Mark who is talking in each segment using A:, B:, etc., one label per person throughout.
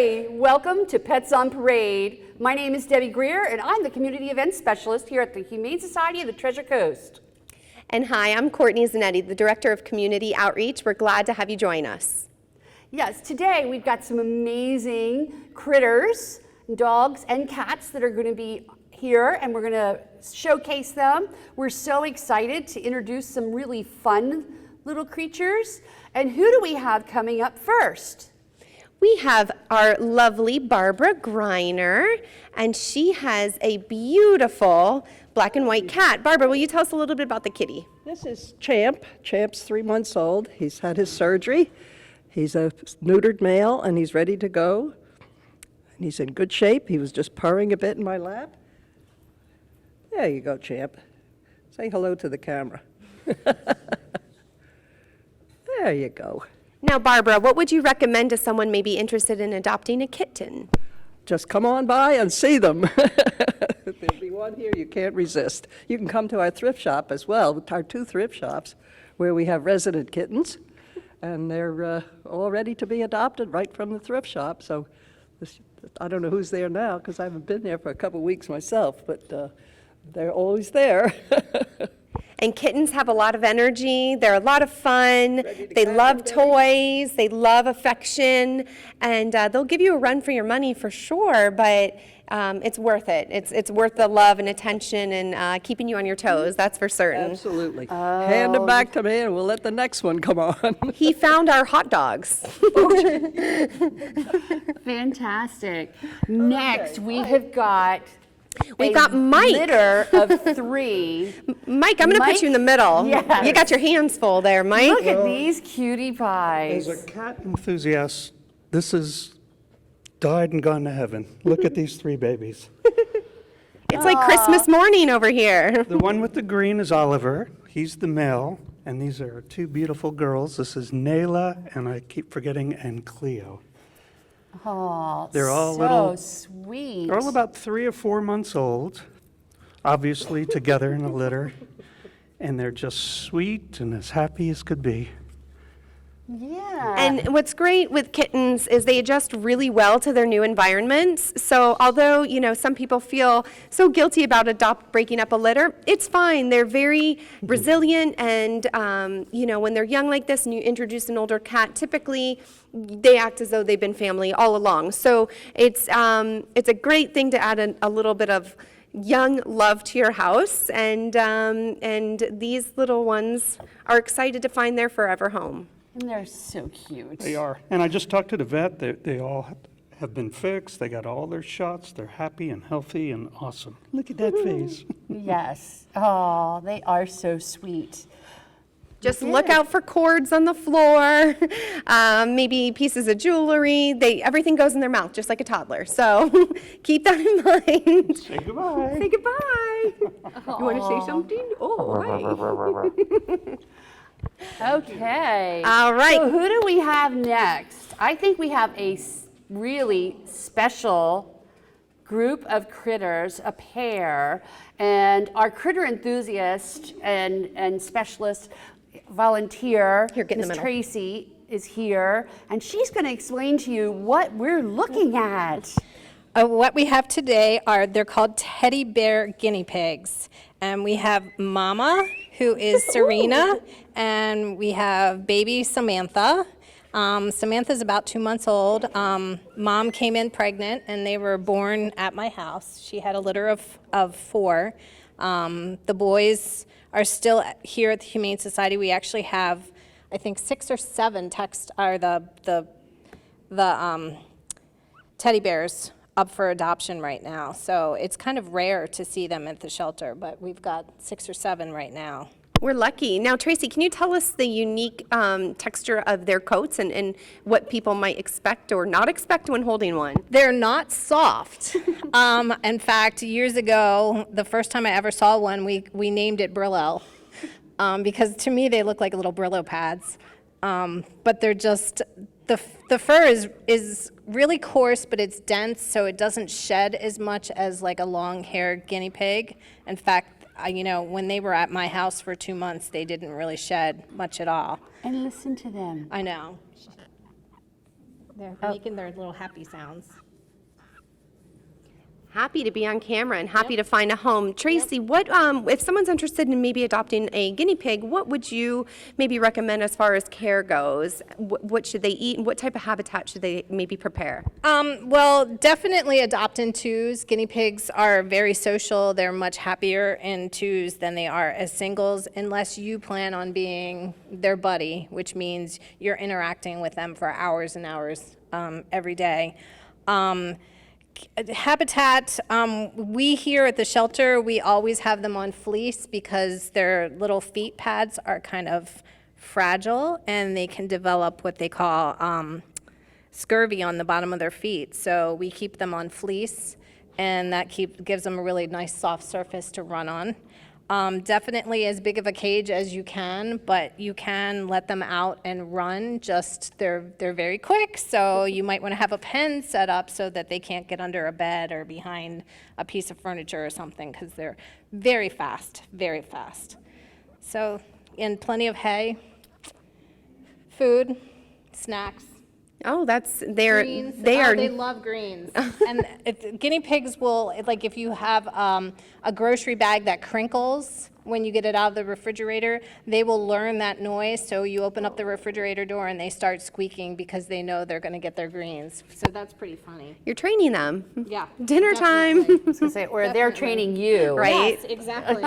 A: Hi, welcome to Pets on Parade. My name is Debbie Greer, and I'm the Community Events Specialist here at the Humane Society of the Treasure Coast.
B: And hi, I'm Courtney Zanetti, the Director of Community Outreach. We're glad to have you join us.
A: Yes, today we've got some amazing critters, dogs and cats that are going to be here, and we're going to showcase them. We're so excited to introduce some really fun little creatures. And who do we have coming up first?
B: We have our lovely Barbara Greiner, and she has a beautiful black and white cat. Barbara, will you tell us a little bit about the kitty?
C: This is Champ. Champ's 3 months old. He's had his surgery. He's a neutered male, and he's ready to go. And he's in good shape. He was just purring a bit in my lap. There you go, Champ. Say hello to the camera. There you go.
B: Now, Barbara, what would you recommend to someone maybe interested in adopting a kitten?
C: Just come on by and see them. There'll be one here you can't resist. You can come to our thrift shop as well, our 2 thrift shops, where we have resident kittens, and they're all ready to be adopted right from the thrift shop. So I don't know who's there now because I haven't been there for a couple weeks myself, but they're always there.
B: And kittens have a lot of energy. They're a lot of fun. They love toys. They love affection. And they'll give you a run for your money for sure, but it's worth it. It's worth the love and attention and keeping you on your toes, that's for certain.
C: Absolutely. Hand them back to me and we'll let the next one come on.
B: He found our hot dogs.
A: Fantastic. Next, we have got
B: We've got Mike.
A: Litter of 3.
B: Mike, I'm going to put you in the middle.
A: Yes.
B: You got your hands full there, Mike.
A: Look at these cutie pies.
D: As a cat enthusiast, this is died and gone to heaven. Look at these 3 babies.
B: It's like Christmas morning over here.
D: The one with the green is Oliver. He's the male. And these are 2 beautiful girls. This is Nayla, and I keep forgetting, and Cleo.
A: Oh,
D: They're all
A: so
D: little-
A: sweet.
D: They're all about 3 or 4 months old, obviously together in a litter. And they're just sweet and as happy as could be.
A: Yeah.
B: And what's great with kittens is they adjust really well to their new environments. So although, some people feel so guilty about breaking up a litter, it's fine. They're very resilient and, when they're young like this and you introduce an older cat, typically they act as though they've been family all along. So it's a great thing to add a little bit of young love to your house. And these little ones are excited to find their forever home.
A: And they're so cute.
D: They are. And I just talked to the vet. They all have been fixed. They got all their shots. They're happy and healthy and awesome. Look at that face.
A: Yes. Oh, they are so sweet.
B: Just look out for cords on the floor, maybe pieces of jewelry. Everything goes in their mouth, just like a toddler. So keep that in mind.
D: Say goodbye.
B: Say goodbye. You want to say something? Oh, hi.
A: Okay.
B: All right.
A: So who do we have next? I think we have a really special group of critters, a pair, and our critter enthusiast and specialist volunteer,
B: Here, get in the
A: Miss
B: middle.
A: Tracy, is here, and she's going to explain to you what we're looking at.
E: What we have today they're called teddy bear guinea pigs. And we have Mama, who is Serena, and we have baby Samantha. Samantha's about 2 months old. Mom came in pregnant, and they were born at my house. She had a litter of 4. The boys are still here at the Humane Society. We actually have, I think, 6 or 7 the teddy bears up for adoption right now. So it's kind of rare to see them at the shelter, but we've got 6 or 7 right now.
B: We're lucky. Now, Tracy, can you tell us the unique texture of their coats and what people might expect or not expect when holding one?
E: They're not soft. In fact, years ago, the first time I ever saw one, we named it Brillo because to me they look like little Brillo pads. But they're just, the fur is really coarse, but it's dense, so it doesn't shed as much as like a long-haired guinea pig. In fact, when they were at my house for 2 months, they didn't really shed much at all.
A: And listen to them.
E: I know. They're making their little happy sounds.
B: Happy to be on camera and happy to find a home. Tracy, what if someone's interested in maybe adopting a guinea pig, what would you maybe recommend as far as care goes? What should they eat and what type of habitat should they maybe prepare?
E: Well, definitely adopt in twos. Guinea pigs are very social. They're much happier in twos than they are as singles, unless you plan on being their buddy, which means you're interacting with them for hours and hours every day. Habitat, we here at the shelter, we always have them on fleece because their little feet pads are kind of fragile and they can develop what they call scurvy on the bottom of their feet. So we keep them on fleece, and that gives them a really nice soft surface to run on. Definitely as big of a cage as you can, but you can let them out and run. Just they're very quick, so you might want to have a pen set up so that they can't get under a bed or behind a piece of furniture or something, because they're very fast, very fast. So, and plenty of hay, food, snacks.
B: Oh,
E: Greens. They love greens. And guinea pigs will, like if you have a grocery bag that crinkles when you get it out of the refrigerator, they will learn that noise. So you open up the refrigerator door and they start squeaking because they know they're going to get their greens. So that's pretty funny.
B: You're training them.
E: Yeah.
B: Dinner time.
A: I was gonna say, or they're training you.
B: Right.
E: Yes, exactly.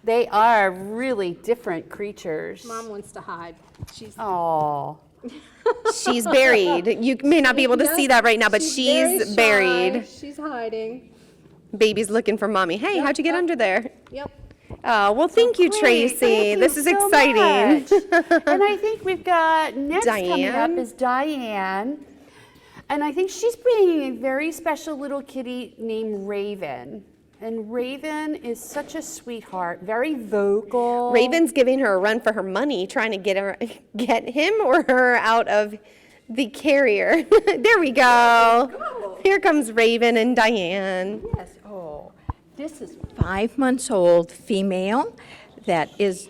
A: They are really different creatures.
E: Mom wants to hide. She's
A: Oh.
B: She's buried. You may not be able to see that right now, but she's buried.
E: She's hiding.
B: Baby's looking for mommy. Hey, how'd you get under there?
E: Yep.
B: Oh, well, thank you,
A: Great.
B: Tracy.
A: Thank
B: This
A: you
B: is
A: so
B: exciting.
A: much. And I think we've got next coming up
B: Diane.
A: is Diane. And I think she's bringing a very special little kitty named Raven. And Raven is such a sweetheart, very vocal.
B: Raven's giving her a run for her money, trying to get him or her out of the carrier. There we go. Here comes Raven and Diane.
F: Yes, oh, this is 5 months old female that is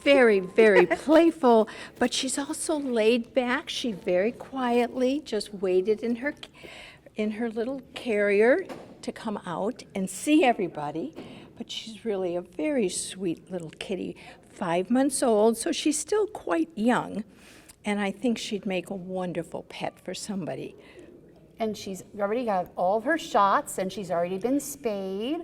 F: very, very playful, but she's also laid back. She very quietly just waited in her little carrier to come out and see everybody, but she's really a very sweet little kitty, 5 months old, so she's still quite young, and I think she'd make a wonderful pet for somebody.
A: And she's already got all of her shots, and she's already been spayed.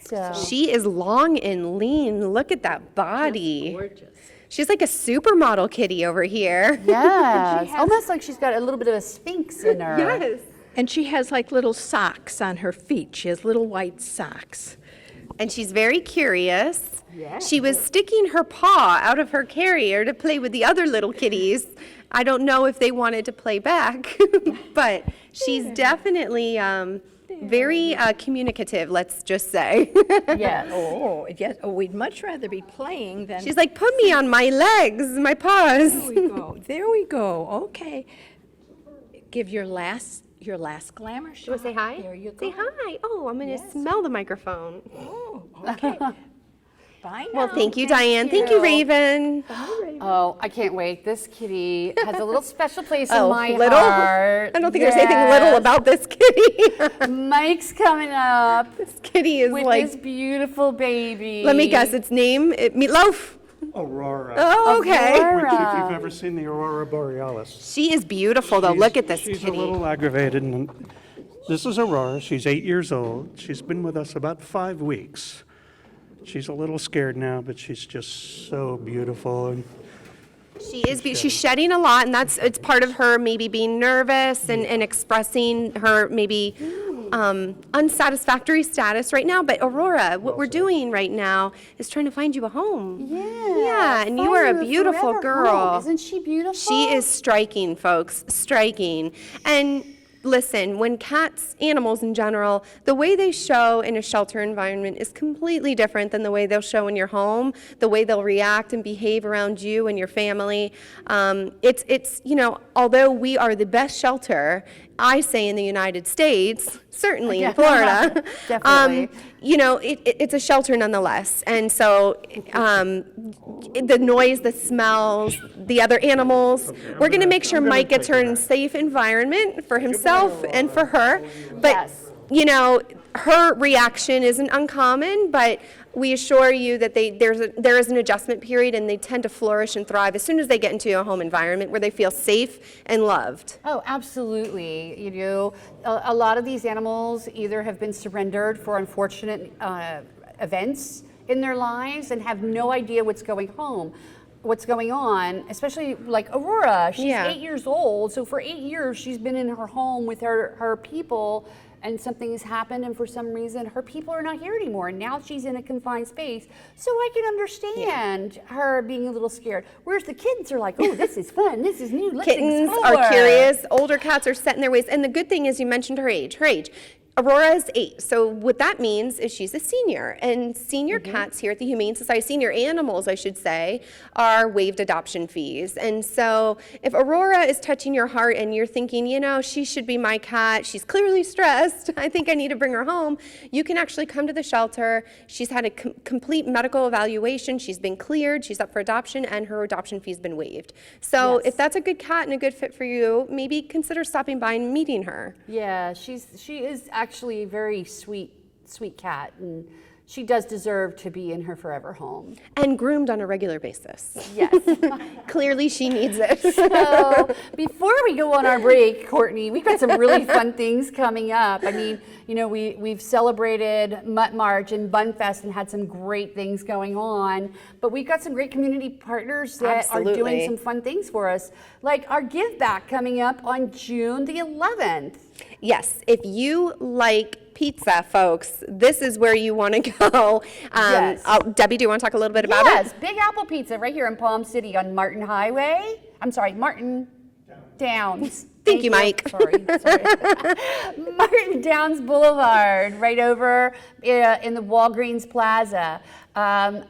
A: So
B: She is long and lean. Look at that body.
F: Gorgeous.
B: She's like a supermodel kitty over here.
A: yeah, it's almost like she's got a little bit of a sphinx in her.
B: Yes.
F: And she has like little socks on her feet. She has little white socks.
B: And she's very curious. She was sticking her paw out of her carrier to play with the other little kitties. I don't know if they wanted to play back, but she's definitely very communicative, let's just say.
A: Yes.
F: Oh, yes. Oh, we'd much rather be playing than.
B: She's like, put me on my legs, my paws.
F: There we go. There we go. Okay. Give your last glamour shot.
B: Do you want to say hi?
F: There you go.
B: Say hi. Oh, I'm going to smell the microphone.
F: Oh, okay. Bye now.
B: Well, thank you, Diane. Thank you, Raven.
A: Oh, I can't wait. This kitty has a little special place in
B: Oh,
A: my
B: little?
A: heart.
B: I don't think there's anything little about this kitty.
A: Mike's coming up
B: This kitty is
A: with
B: like,
A: this beautiful baby.
B: let me guess, its name, Meatloaf?
D: Aurora.
B: Oh, okay.
A: Aurora.
D: Which, if you've ever seen the Aurora Borealis.
B: She is beautiful, though. Look at this
D: She's
B: kitty.
D: a little aggravated. And this is Aurora. She's 8 years old. She's been with us about 5 weeks. She's a little scared now, but she's just so beautiful. And
B: She's shedding a lot, and it's part of her maybe being nervous and expressing her maybe unsatisfactory status right now. But Aurora, what we're doing right now is trying to find you a home. Yeah, and you are a
A: find her
B: beautiful
A: forever
B: girl.
A: home. Isn't she beautiful?
B: She is striking, folks, striking. And listen, when cats, animals in general, the way they show in a shelter environment is completely different than the way they'll show in your home, the way they'll react and behave around you and your family. It's although we are the best shelter, I say in the United States, certainly in Florida,
A: Definitely.
B: it's a shelter nonetheless. And so the noise, the smells, the other animals, we're going to make sure Mike gets her in a safe environment for himself and for her. But,
A: Yes.
B: her reaction isn't uncommon, but we assure you that there is an adjustment period, and they tend to flourish and thrive as soon as they get into a home environment where they feel safe and loved.
A: Oh, absolutely. A lot of these animals either have been surrendered for unfortunate events in their lives and have no idea what's going on, especially like Aurora. She's 8 years old, so for 8 years she's been in her home with her people, and something has happened, and for some reason her people are not here anymore, and now she's in a confined space. So I can understand her being a little scared. Whereas the kids are like, oh, this is fun, this is new, let's
B: Kittens
A: explore.
B: are curious. Older cats are set in their ways. And the good thing is you mentioned her age. Aurora is 8, so what that means is she's a senior, and senior cats here at the Humane Society, senior animals, I should say, are waived adoption fees. And so if Aurora is touching your heart and you're thinking, she should be my cat, she's clearly stressed, I think I need to bring her home, you can actually come to the shelter. She's had a complete medical evaluation, she's been cleared, she's up for adoption, and her adoption fee's been waived. So if that's a good cat and a good fit for you, maybe consider stopping by and meeting her.
A: Yeah, she is actually a very sweet cat, and she does deserve to be in her forever home.
B: And groomed on a regular basis.
A: Yes.
B: Clearly she needs it.
A: So before we go on our break, Courtney, we've got some really fun things coming up. I mean, we've celebrated Mutt March and Bun Fest and had some great things going on, but we've got some great community partners that are doing some fun things for us, like our Give Back coming up on June the 11th.
B: Yes, if you like pizza, folks, this is where you want to go.
A: Yes.
B: Debbie, do you want to talk a little bit about it?
A: Yes, Big Apple Pizza right here in Palm City on Martin Downs.
B: Thank you, Mike.
A: Sorry. Martin Downs Boulevard, right over in the Walgreens Plaza.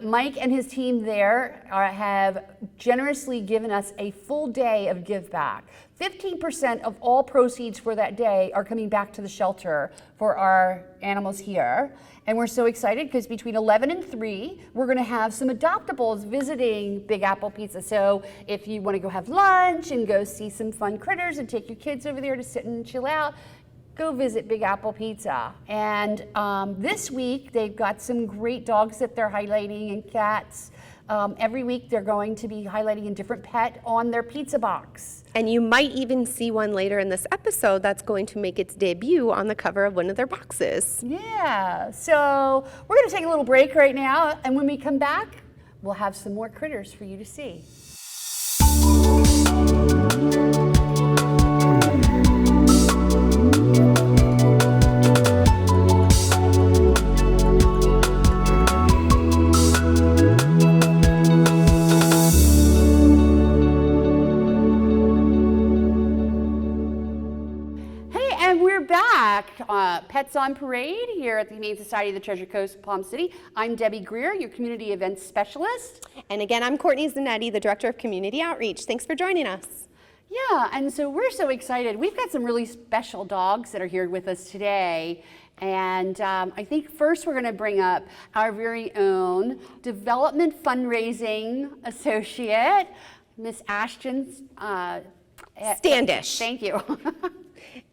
A: Mike and his team there have generously given us a full day of give back. 15% of all proceeds for that day are coming back to the shelter for our animals here. And we're so excited because between 11 and 3, we're going to have some adoptables visiting Big Apple Pizza. So if you want to go have lunch and go see some fun critters and take your kids over there to sit and chill out, go visit Big Apple Pizza. And this week, they've got some great dogs that they're highlighting and cats. Every week, they're going to be highlighting a different pet on their pizza box.
B: And you might even see one later in this episode that's going to make its debut on the cover of one of their boxes.
A: Yeah, so we're going to take a little break right now, and when we come back, we'll have some more critters for you to see. Pets on Parade here at the Humane Society of the Treasure Coast, Palm City. I'm Debbie Greer, your Community Events Specialist.
B: And again, I'm Courtney Zanetti, the Director of Community Outreach. Thanks for joining us.
A: Yeah, and so we're so excited. We've got some really special dogs that are here with us today. And I think first we're going to bring up our very own Development Fundraising Associate, Miss Ashton
B: Standish.
A: Thank you.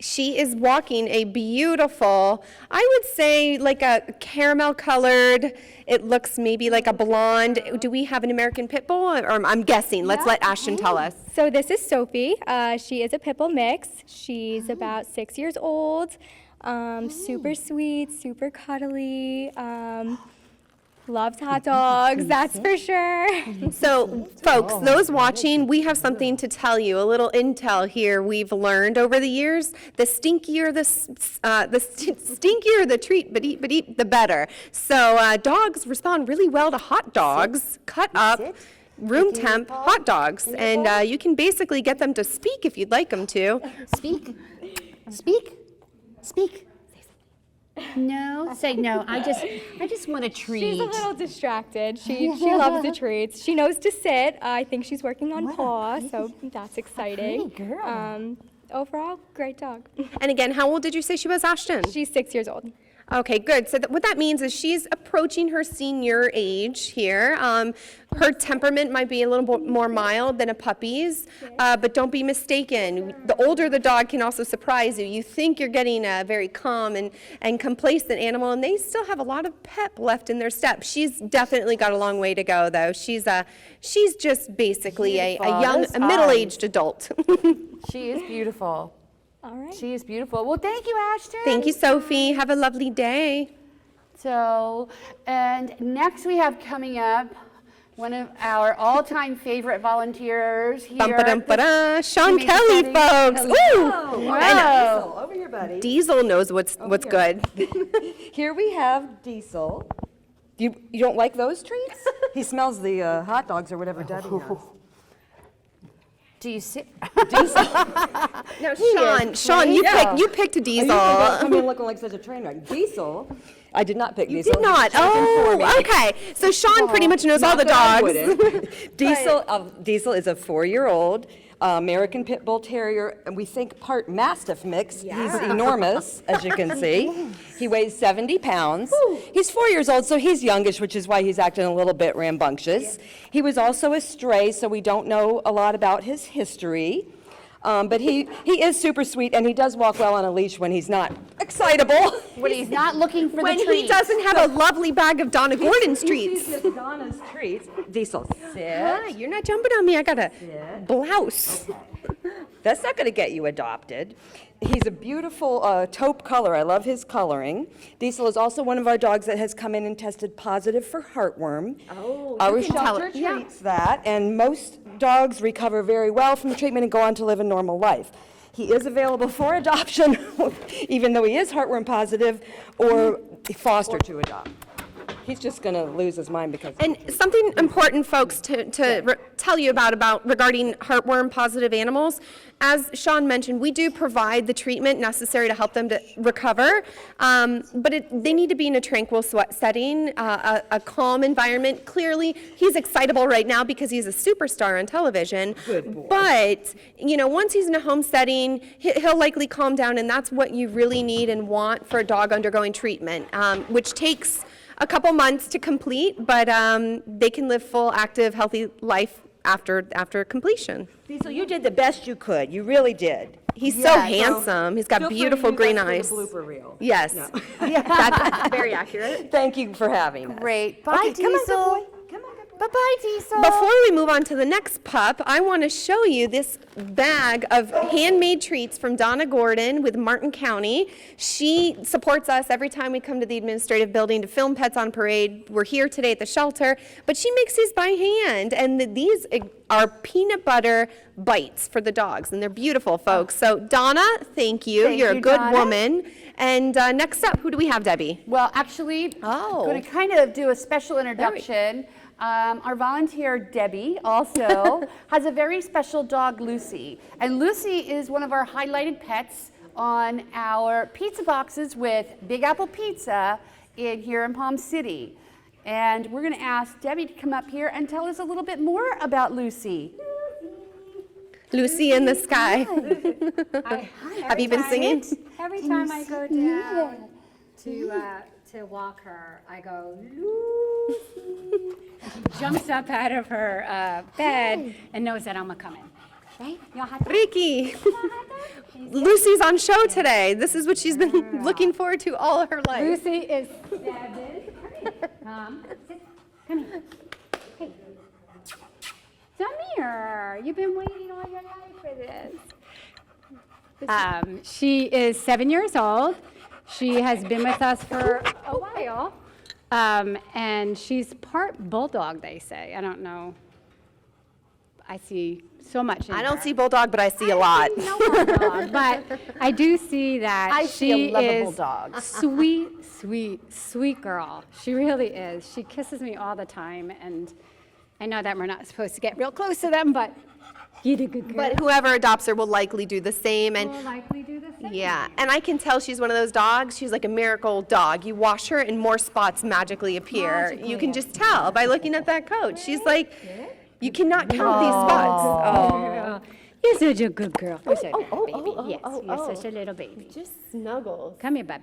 B: She is walking a beautiful, I would say like a caramel colored, it looks maybe like a blonde. Do we have an American Pit Bull? Or I'm guessing. Let's let Ashton tell us.
G: So this is Sophie. She is a Pit Bull mix. She's about 6 years old. Super sweet, super cuddly. Loves hot dogs, that's for sure.
B: So, folks, those watching, we have something to tell you, a little intel here we've learned over the years. The stinkier the treat, but eat the better. So, dogs respond really well to hot dogs, cut up, room temp hot dogs, and you can basically get them to speak if you'd like them to.
A: Speak. Speak. Speak. No, say no. I just want a treat.
G: She's a little distracted. She loves the treats. She knows to sit. I think she's working on paw, so that's exciting.
A: Pretty girl.
G: Overall, great dog.
B: And again, how old did you say she was, Ashton?
G: She's 6 years old.
B: Okay, good. So what that means is she's approaching her senior age here. Her temperament might be a little bit more mild than a puppy's, but don't be mistaken. The older the dog can also surprise you. You think you're getting a very calm and complacent animal, and they still have a lot of pep left in their step. She's definitely got a long way to go, though. She's just basically a young,
A: Those
B: a middle-aged adult.
A: She is beautiful.
G: All right.
A: She is beautiful. Well, thank you, Ashton.
B: Thank you, Sophie. Have a lovely day.
A: So, and next we have coming up one of our all-time favorite volunteers here.
B: Bum-ba-dum-ba-da. Sean
A: Humane
B: Kelly,
A: Society.
B: folks. Ooh.
A: Wow.
H: Over here, buddy.
B: Diesel knows what's good.
H: Here we have Diesel. You don't like those treats? He smells the hot dogs or whatever Debbie has.
A: Do you see?
B: No, Sean, you picked a Diesel.
H: Come in looking like such a train wreck. Diesel. I did not pick Diesel.
B: Did not. Oh, okay. So Sean pretty much knows all the
H: Not that I
B: dogs.
H: wouldn't. Diesel is a 4-year-old American Pit Bull Terrier, and we think part Mastiff mix. He's enormous, as you can see. He weighs 70 pounds. He's 4 years old, so he's youngish, which is why he's acting a little bit rambunctious. He was also a stray, so we don't know a lot about his history. But he is super sweet, and he does walk well on a leash when he's not excitable.
A: When he's not looking for
B: When
A: the treat.
B: he doesn't have a lovely bag of Donna Gordon's treats.
H: He's just Donna's treats. Diesel, sit.
B: Hi, you're not jumping on me. I got a blouse.
H: That's not going to get you adopted. He's a beautiful taupe color. I love his coloring. Diesel is also one of our dogs that has come in and tested positive for heartworm. Our shelter treats that, and most dogs recover very well from the treatment and go on to live a normal life. He is available for adoption, even though he is heartworm positive, or foster to adopt. He's just going to lose his mind because.
B: And something important, folks, to tell you about regarding heartworm positive animals. As Sean mentioned, we do provide the treatment necessary to help them to recover, but they need to be in a tranquil setting, a calm environment. Clearly, he's excitable right now because he's a superstar on television.
H: Good boy.
B: But, once he's in a home setting, he'll likely calm down, and that's what you really need and want for a dog undergoing treatment, which takes a couple months to complete, but they can live full, active, healthy life after completion.
H: Diesel, you did the best you could. You really did.
B: He's so handsome. He's got
H: Feel free to
B: beautiful
H: use
B: green
H: that for
B: eyes.
H: the blooper reel.
B: Yes. That's very accurate.
H: Thank you for having us.
A: Great. Bye, Diesel.
H: Come on, good boy. Come on, good boy.
A: Bye-bye, Diesel.
B: Before we move on to the next pup, I want to show you this bag of handmade treats from Donna Gordon with Martin County. She supports us every time we come to the administrative building to film Pets on Parade. We're here today at the shelter, but she makes these by hand, and these are peanut butter bites for the dogs, and they're beautiful, folks. So Donna, thank you.
A: Thank
B: You're
A: you,
B: a good
A: Donna.
B: woman. And next up, who do we have, Debbie?
A: Well, actually, I'm going to kind of do a special introduction. Our volunteer, Debbie, also has a very special dog, Lucy. And Lucy is one of our highlighted pets on our pizza boxes with Big Apple Pizza here in Palm City. And we're going to ask Debbie to come up here and tell us a little bit more about Lucy.
B: Lucy in the sky. Have you been singing?
I: Every time I go down to walk her, I go, Lucy. And she jumps up out of her bed and knows that I'm a-coming. Right? Y'all have to-
B: Ricky. Lucy's on show today. This is what she's been looking forward to all of her life.
I: Lucy is 7. Come sit. Come here. Hey. Come here. You've been waiting all your life for this. She is 7 years old. She has been with us for a while. And she's part bulldog, they say. I don't know. I see so much in
B: I don't
I: her.
B: see bulldog, but I see a lot.
I: No bulldog, but I do see that
A: I see a
I: she
A: lovable
I: is
A: dog.
I: sweet, sweet, sweet girl. She really is. She kisses me all the time, and I know that we're not supposed to get real close to them, but you did a good girl.
B: But whoever adopts her will likely do the same. And
I: We'll likely do the
B: Yeah, and I can tell she's one of those dogs. She's like a miracle dog. You wash her and more spots magically appear. You can just tell by looking at that coat. She's like, you cannot count these spots. Oh.
I: You're such a good girl. You're such a baby. Yes, you're such a little baby.
B: Just snuggles.
I: Come here, bud.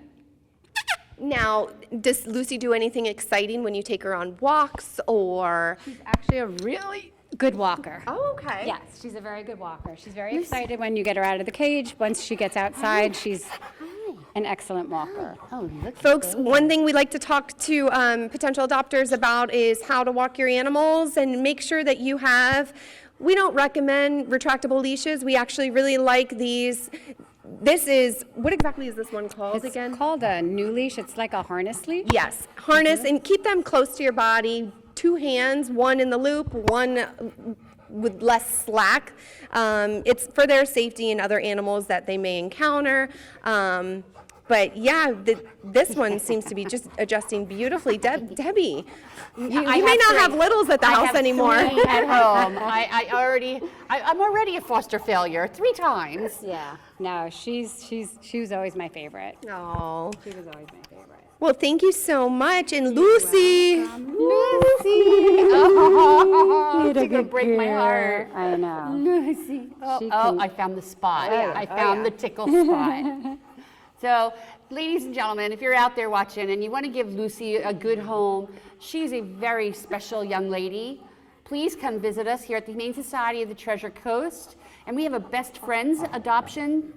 B: Now, does Lucy do anything exciting when you take her on walks or?
I: She's actually a really good walker.
B: Oh, okay.
I: Yes, she's a very good walker. She's very excited when you get her out of the cage. Once she gets outside, she's an excellent walker. Oh, look.
B: Folks, one thing we like to talk to potential adopters about is how to walk your animals and make sure that you have, we don't recommend retractable leashes. We actually really like these. This is, what exactly is this one called again?
I: It's called a new leash. It's like a harness leash.
B: Yes, harness, and keep them close to your body. 2 hands, one in the loop, one with less slack. It's for their safety and other animals that they may encounter. But yeah, this one seems to be just adjusting beautifully. Debbie, you may not have littles at the house anymore.
A: Three at home. I'm already a foster failure 3 times.
I: Yeah. No, she was always my favorite.
B: Oh.
I: She was always my favorite.
B: Well, thank you so much. And Lucy.
A: Oh, you're gonna break my heart.
I: I know.
A: Lucy. Oh, I found the spot. I found the tickle spot. So, ladies and gentlemen, if you're out there watching and you want to give Lucy a good home, she's a very special young lady. Please come visit us here at the Humane Society of the Treasure Coast. And we have a Best Friends adoption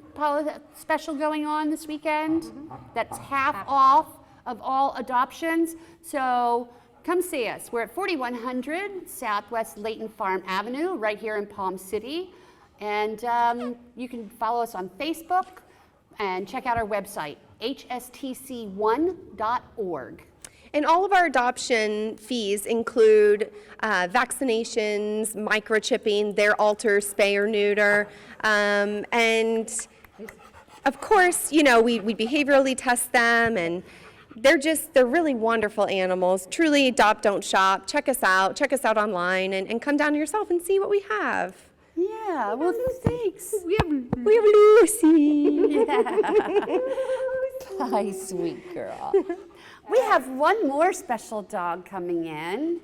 A: special going on this weekend. That's half off of all adoptions. So come see us. We're at 4100 Southwest Layton Farm Avenue, right here in Palm City. And you can follow us on Facebook and check out our website, hstc1.org.
B: And all of our adoption fees include vaccinations, microchipping, their alter, spay or neuter, and of course, you know, we behaviorally test them, and they're really wonderful animals. Truly, adopt, don't shop. Check us out online, and come down yourself and see what we have.
A: Yeah, well, thanks.
B: We have Lucy.
A: Hi, sweet girl. We have one more special dog coming in.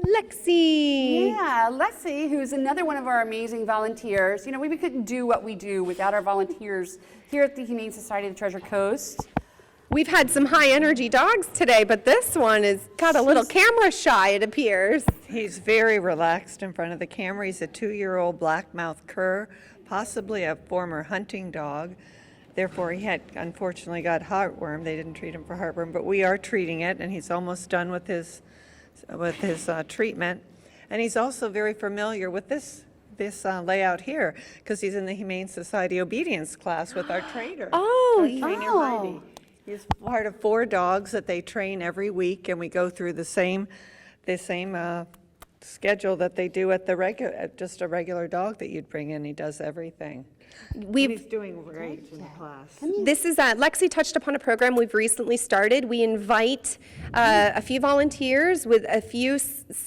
B: Lexi.
A: Yeah, Lexi, who's another one of our amazing volunteers. You know, we couldn't do what we do without our volunteers here at the Humane Society of the Treasure Coast.
B: We've had some high energy dogs today, but this one has got a little camera shy, it appears.
J: He's very relaxed in front of the camera. He's a 2-year-old black-mouthed cur, possibly a former hunting dog. Therefore, he had unfortunately got heartworm. They didn't treat him for heartworm, but we are treating it, and he's almost done with his treatment. And he's also very familiar with this layout here, because he's in the Humane Society obedience class with our trainer. Our trainer, Heidi. He's part of 4 dogs that they train every week, and we go through the same schedule that they do at just a regular dog that you'd bring in. He does everything. He's doing great in class.
B: This is Lexi touched upon a program we've recently started. We invite a few volunteers with a few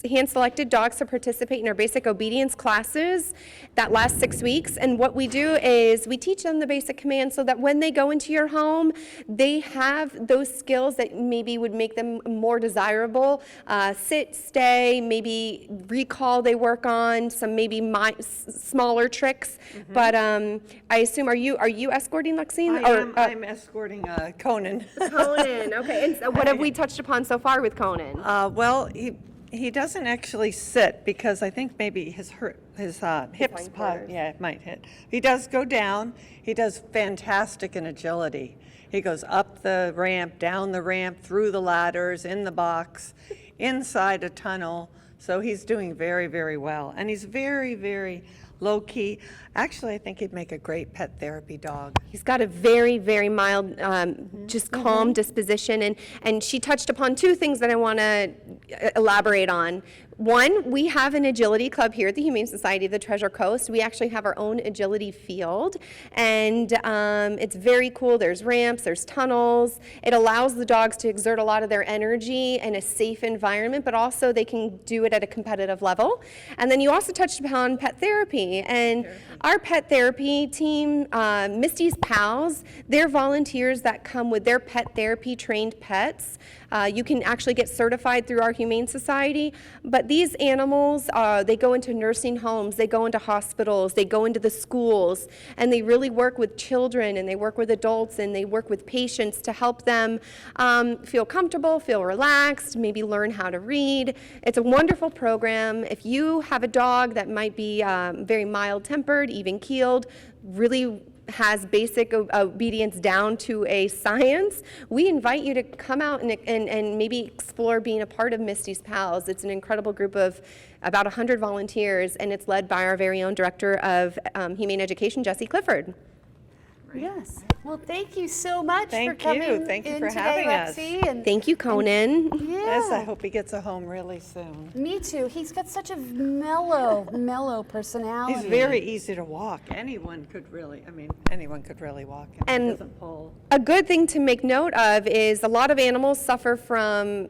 B: hand-selected dogs to participate in our basic obedience classes that last 6 weeks. And what we do is we teach them the basic commands so that when they go into your home, they have those skills that maybe would make them more desirable. Sit, stay, maybe recall they work on, some maybe smaller tricks. Mm-hmm. But I assume, are you escorting Lexi?
J: I'm escorting Conan.
B: Conan, okay. And so what have we touched upon so far with Conan?
J: Well, he doesn't actually sit because I think maybe his hips might hit. He does go down. He does fantastic in agility. He goes up the ramp, down the ramp, through the ladders, in the box, inside a tunnel. So he's doing very, very well. And he's very, very low-key. Actually, I think he'd make a great pet therapy dog.
B: He's got a very, very mild, just calm disposition. And she touched upon 2 things that I want to elaborate on. One, we have an agility club here at the Humane Society of the Treasure Coast. We actually have our own agility field, and it's very cool. There's ramps, there's tunnels. It allows the dogs to exert a lot of their energy in a safe environment, but also they can do it at a competitive level. And then you also touched upon pet therapy. therapy. And our pet therapy team, Misty's Pals, they're volunteers that come with their pet therapy trained pets. You can actually get certified through our Humane Society, but these animals, they go into nursing homes, they go into hospitals, they go into the schools, and they really work with children, and they work with adults, and they work with patients to help them feel comfortable, feel relaxed, maybe learn how to read. It's a wonderful program. If you have a dog that might be very mild-tempered, even-keeled, really has basic obedience down to a science, we invite you to come out and maybe explore being a part of Misty's Pals. It's an incredible group of about 100 volunteers, and it's led by our very own Director of Humane Education, Jessie Clifford.
A: Yes. Well, thank you so much
J: Thank
A: for coming
J: you. Thank you
A: in
J: for
A: today,
J: having us.
A: Lexi. And
B: Thank you, Conan.
J: Yes, I
A: yeah,
J: hope he gets a home really soon.
A: me too. He's got such a mellow personality.
J: He's very easy to walk. Anyone could really walk him.
B: And
J: He doesn't pull.
B: a good thing to make note of is a lot of animals suffer from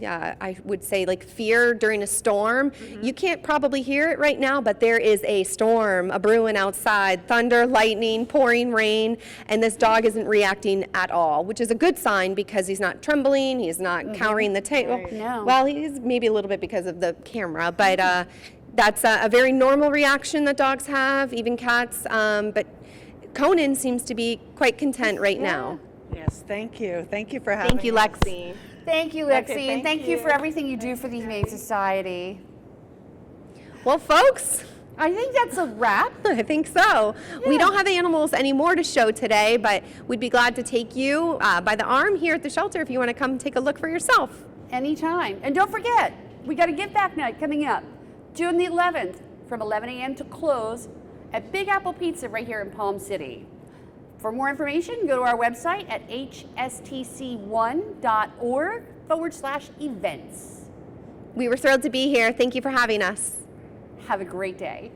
B: I would say like fear during a storm. You can't probably hear it right now, but there is a storm, a brewing outside, thunder, lightning, pouring rain, and this dog isn't reacting at all, which is a good sign because he's not trembling, he's not cowering the tail.
A: No.
B: Well, he's maybe a little bit because of the camera, but that's a very normal reaction that dogs have, even cats. But Conan seems to be quite content right now.
J: Yes, thank you. Thank you for having
B: Thank you,
J: us.
B: Lexi.
A: Thank you, Lexi,
J: Okay,
A: and
J: thank
A: thank you
J: you.
A: for everything you do for the Humane Society.
B: Well, folks,
A: I think that's a wrap.
B: I think so. We don't have animals anymore to show today, but we'd be glad to take you by the arm here at the shelter if you want to come take a look for yourself.
A: Anytime. And don't forget, we got a give back night coming up, June the 11th, from 11 a.m. to close at Big Apple Pizza right here in Palm City. For more information, go to our website at hstc1.org/events.
B: We were thrilled to be here. Thank you for having us.
A: Have a great day.